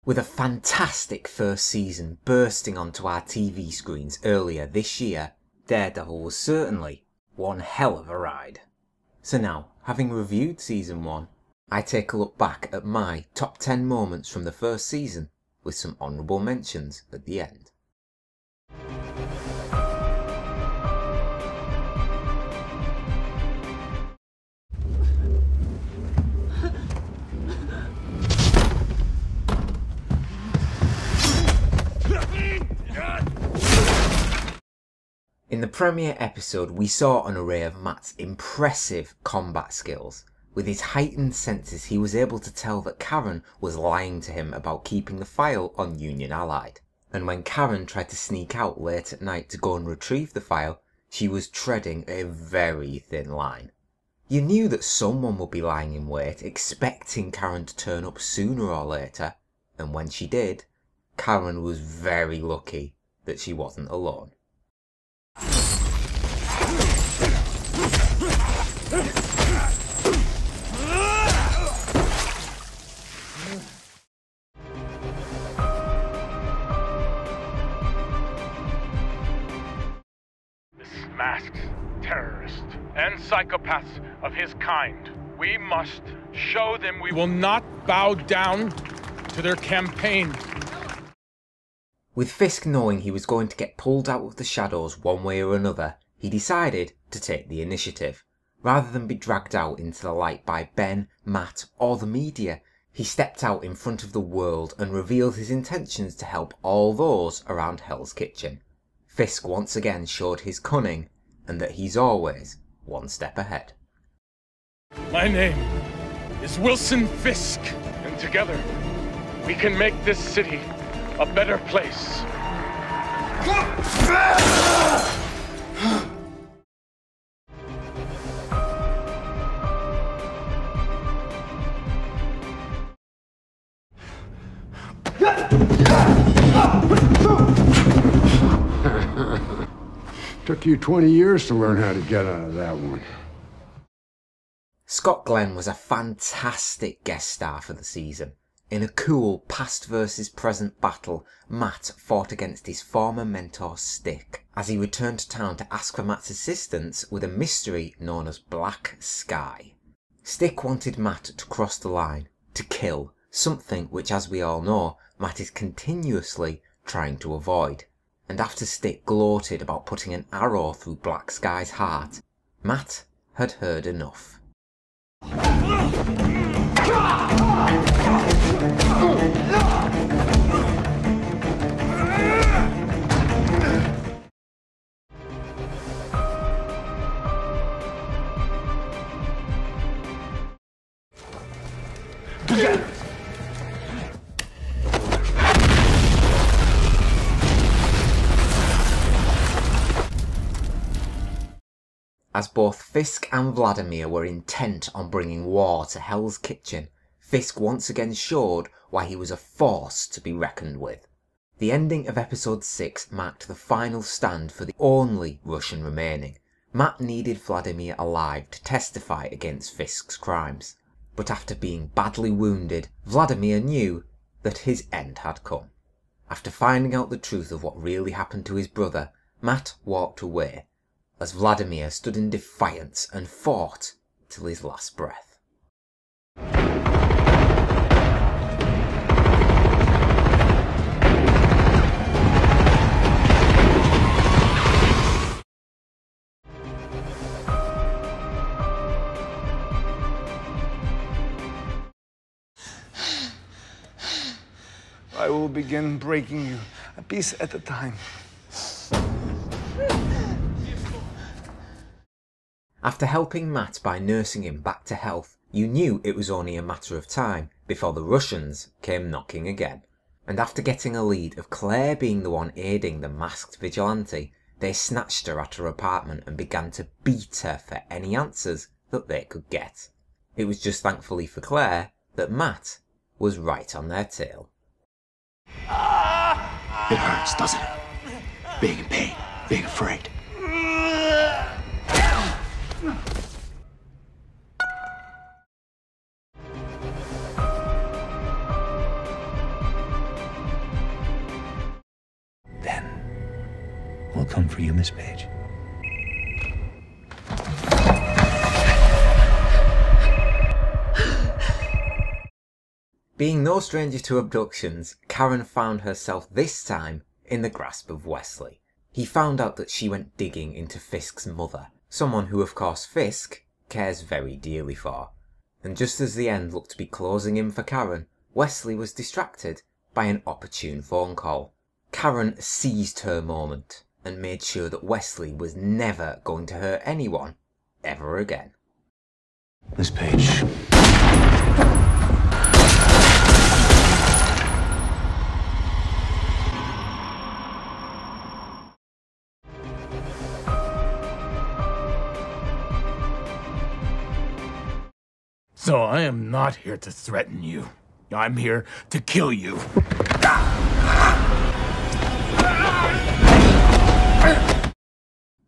With a fantastic first season bursting onto our TV screens earlier this year, Daredevil was certainly one hell of a ride. So now, having reviewed season 1, I take a look back at my top 10 moments from the first season, with some honourable mentions at the end. In the premiere episode, we saw an array of Matt's impressive combat skills. With his heightened senses, he was able to tell that Karen was lying to him about keeping the file on Union Allied. And when Karen tried to sneak out late at night to go and retrieve the file, she was treading a very thin line. You knew that someone would be lying in wait, expecting Karen to turn up sooner or later, and when she did, Karen was very lucky that she wasn't alone. Masked terrorists and psychopaths of his kind. We must show them we will not bow down to their campaign. With Fisk knowing he was going to get pulled out of the shadows one way or another, he decided to take the initiative. Rather than be dragged out into the light by Ben, Matt or the media, he stepped out in front of the world and revealed his intentions to help all those around Hell's Kitchen. Fisk once again showed his cunning, and that he's always one step ahead. My name is Wilson Fisk, and together we can make this city a better place. Took you 20 years to learn how to get out of that one. Scott Glenn was a fantastic guest star for the season. In a cool past versus present battle, Matt fought against his former mentor Stick as he returned to town to ask for Matt's assistance with a mystery known as Black Sky. Stick wanted Matt to cross the line, to kill, something which, as we all know, Matt is continuously trying to avoid. And after Stick gloated about putting an arrow through Black Sky's heart, Matt had heard enough. As both Fisk and Vladimir were intent on bringing war to Hell's Kitchen, Fisk once again showed why he was a force to be reckoned with. The ending of episode 6 marked the final stand for the only Russian remaining. Matt needed Vladimir alive to testify against Fisk's crimes, but after being badly wounded, Vladimir knew that his end had come. After finding out the truth of what really happened to his brother, Matt walked away, as Vladimir stood in defiance and fought till his last breath. I will begin breaking you, a piece at a time. After helping Matt by nursing him back to health, you knew it was only a matter of time before the Russians came knocking again. And after getting a lead of Claire being the one aiding the masked vigilante, they snatched her at her apartment and began to beat her for any answers that they could get. It was just thankfully for Claire that Matt was right on their tail. It hurts, doesn't it? Being in pain, being afraid. will come for you, Miss Page. Being no stranger to abductions, Karen found herself this time in the grasp of Wesley. He found out that she went digging into Fisk's mother, someone who of course Fisk cares very dearly for. And just as the end looked to be closing in for Karen, Wesley was distracted by an opportune phone call. Karen seized her moment and made sure that Wesley was never going to hurt anyone ever again. Miss Page. So I am not here to threaten you. I'm here to kill you.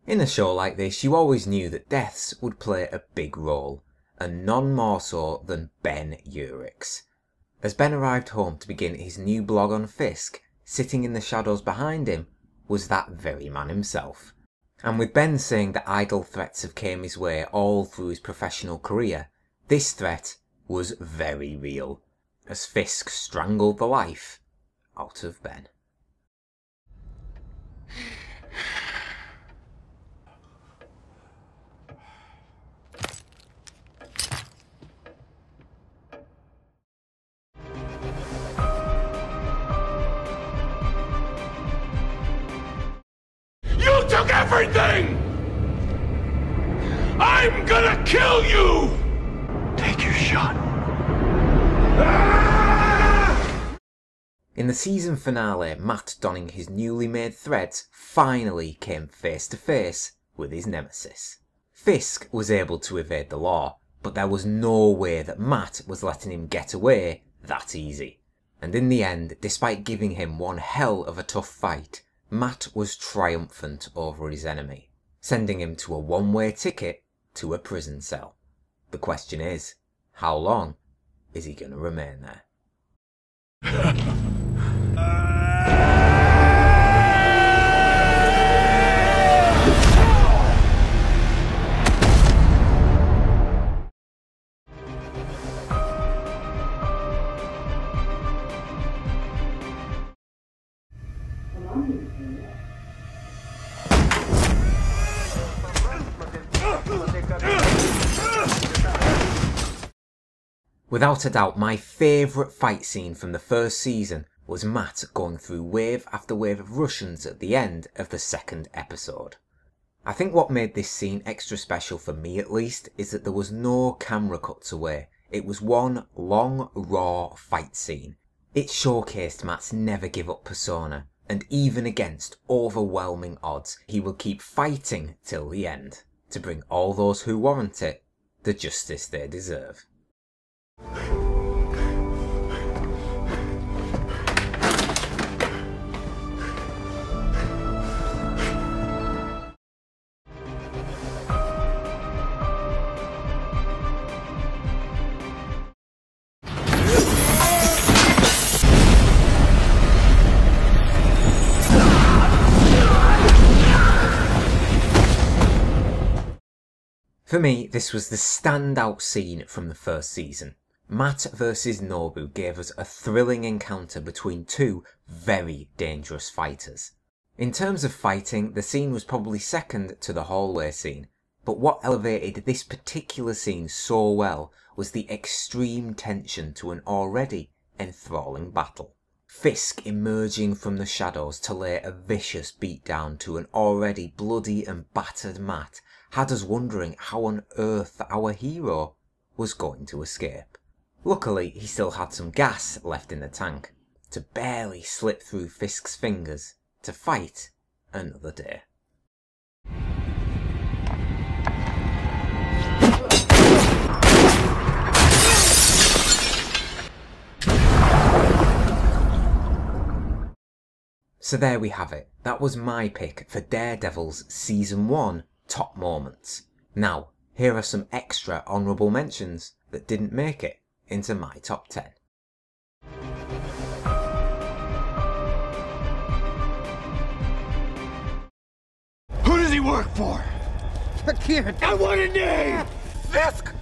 In a show like this, you always knew that deaths would play a big role, and none more so than Ben Urich. As Ben arrived home to begin his new blog on Fisk, sitting in the shadows behind him was that very man himself. And with Ben saying that idle threats have came his way all through his professional career, this threat was very real, as Fisk strangled the life out of Ben. You took everything! I'm gonna kill you! Take your shot. In the season finale, Matt, donning his newly made threads, finally came face to face with his nemesis. Fisk was able to evade the law, but there was no way that Matt was letting him get away that easy. And in the end, despite giving him one hell of a tough fight, Matt was triumphant over his enemy, sending him to a one-way ticket to a prison cell. The question is, how long is he going to remain there? Without a doubt, my favourite fight scene from the first season was Matt going through wave after wave of Russians at the end of the second episode. I think what made this scene extra special for me at least is that there was no camera cuts away. It was one long, raw fight scene. It showcased Matt's never give up persona, and even against overwhelming odds, he will keep fighting till the end to bring all those who warrant it the justice they deserve. For me, this was the standout scene from the first season. Matt vs Nobu gave us a thrilling encounter between two very dangerous fighters. In terms of fighting, the scene was probably second to the hallway scene, but what elevated this particular scene so well was the extreme tension to an already enthralling battle. Fisk emerging from the shadows to lay a vicious beatdown to an already bloody and battered Matt had us wondering how on earth our hero was going to escape. Luckily, he still had some gas left in the tank to barely slip through Fisk's fingers to fight another day. So there we have it. That was my pick for Daredevil's Season 1 top moments. Now, here are some extra honourable mentions that didn't make it into my top 10. he work for? I can't. I want a name! Fisk!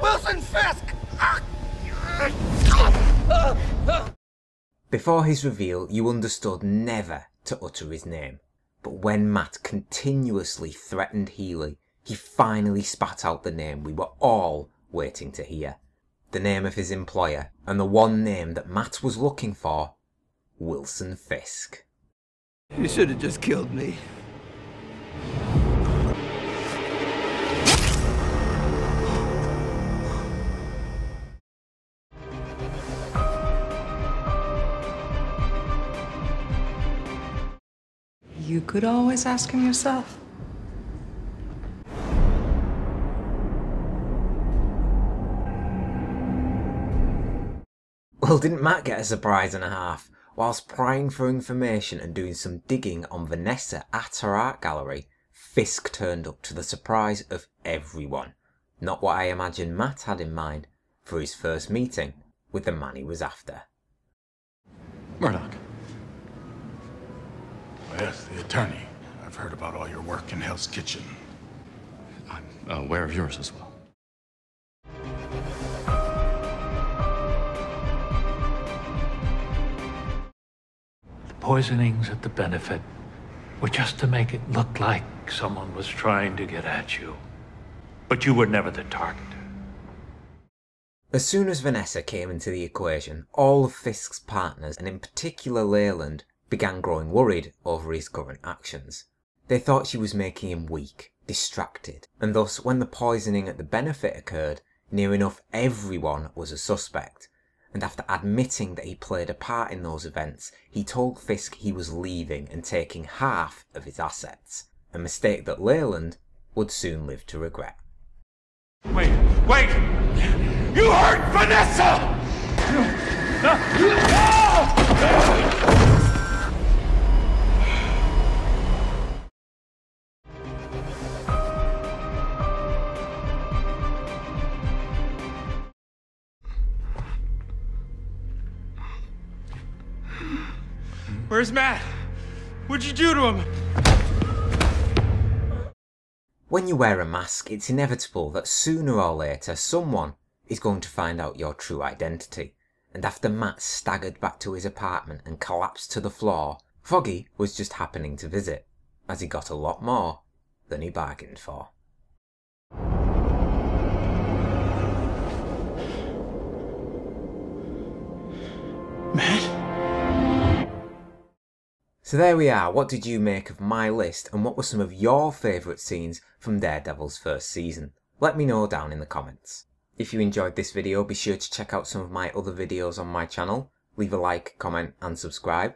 Wilson Fisk! Before his reveal, you understood never to utter his name. But when Matt continuously threatened Healy, he finally spat out the name we were all waiting to hear. The name of his employer, and the one name that Matt was looking for, Wilson Fisk. You should have just killed me. You could always ask him yourself. Well, didn't Matt get a surprise and a half? Whilst prying for information and doing some digging on Vanessa at her art gallery, Fisk turned up to the surprise of everyone. Not what I imagine Matt had in mind for his first meeting with the man he was after. Murdoch. Yes, the attorney. I've heard about all your work in Hell's Kitchen. I'm aware of yours as well. The poisonings at the benefit were just to make it look like someone was trying to get at you. But you were never the target. As soon as Vanessa came into the equation, all of Fisk's partners, and in particular Leyland, began growing worried over his current actions. They thought she was making him weak, distracted, and thus when the poisoning at the benefit occurred, near enough everyone was a suspect. And after admitting that he played a part in those events, he told Fisk he was leaving and taking half of his assets, a mistake that Leyland would soon live to regret. Wait! You hurt Vanessa! Where's Matt? What'd you do to him? When you wear a mask, it's inevitable that sooner or later someone is going to find out your true identity. And after Matt staggered back to his apartment and collapsed to the floor, Foggy was just happening to visit, as he got a lot more than he bargained for. Matt? So there we are. What did you make of my list, and what were some of your favourite scenes from Daredevil's first season? Let me know down in the comments. If you enjoyed this video, be sure to check out some of my other videos on my channel, leave a like, comment and subscribe,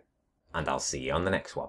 and I'll see you on the next one.